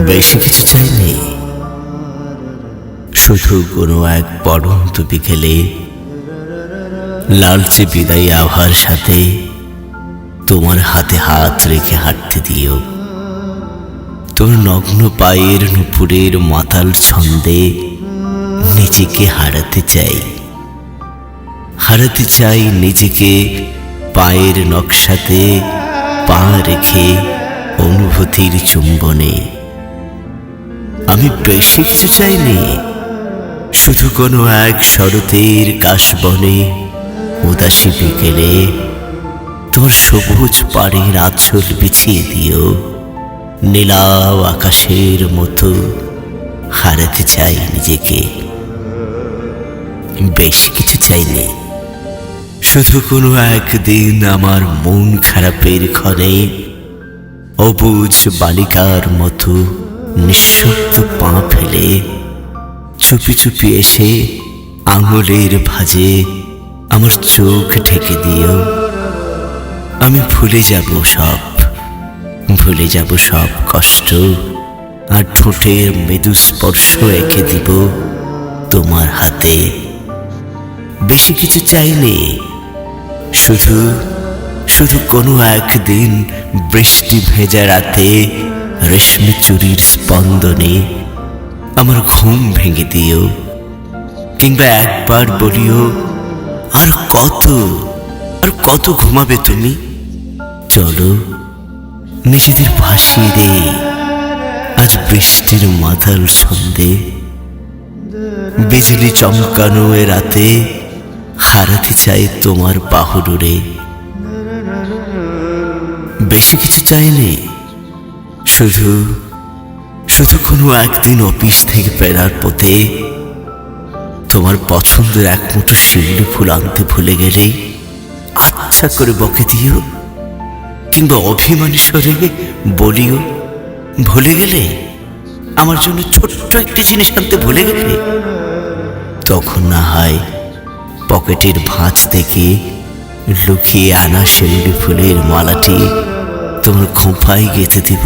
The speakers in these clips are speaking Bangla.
বেশি কিছু চাইনি, শুধু কোনো এক পড়ন্ত বিকেলে লালচে বিদায়ী আভার সাথে তোমার হাতে হাত রেখে হাঁটতে দিও। তোর নগ্ন পায়ের নুপুরের মাতাল ছন্দে নিজেকে হারাতে চাই নিজেকে পায়ের নকশাতে পা রেখে অনুভূতির চুম্বনে। আমি বেশি কিছু চাইনি, শুধু কোনো এক শরতের কাশবনে উদাসী বিকেলে তোর সবুজ পাড়ের আঁচল বিছিয়ে দিও। নীলাও আকাশের মতো হারাতে চাই নিজেকে। বেশি কিছু চাইনি, শুধু কোনো একদিন আমার মন খারাপের ক্ষণে অবুঝ বালিকার মতো নিঃশব্দ পা ফেলে চুপি চুপি এসে আঙুলের ভাঁজে আমার চোখ ঢেকে দিও। আমি ভুলে যাব সব কষ্ট, আর ঠোঁটের মৃদু স্পর্শ এঁকে দিব তোমার হাতে। বেশি কিছু চাইনি, শুধু কোনো একদিন বৃষ্টি ভেজা রাতে রেশমি চুরির স্পন্দনে আমার ঘুম ভেঙে দিও। কিংবা একবার বলিও, আর কত ঘুমাবে তুমি? চলো নিজেদের ভাসিয়ে দে আজ বৃষ্টির মাথাল ছন্দে। বিজলি চমকানো এ রাতে হারাতে চাই তোমার বাহুডোরে। বেশি কিছু চাইনি, শুধু কোনো একদিন অফিস থেকে ফেরার পথে তোমার পছন্দের এক মুঠো শিউলি ফুল আনতে ভুলে গেলে আচ্ছা করে বকে দিও। কিংবা অভিমানী স্বরে বলিও, ভুলে গেলে আমার জন্য ছোট্ট একটি জিনিস আনতে ভুলে গেলে। তখন না হয় পকেটের ভাঁজ থেকে লুকিয়ে আনা শিউলি ফুলের মালাটি তোমার খোঁপায় গেঁথে দিব।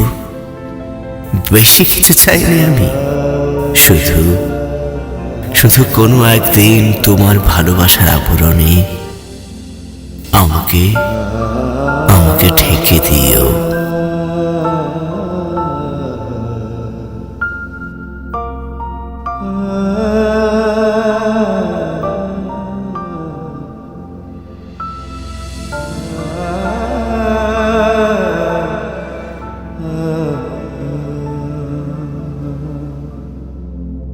বেশি কিছু চাইনি আমি, শুধু কোনো একদিন তোমার ভালোবাসার আবরণে আমাকে ঢেকে দিও।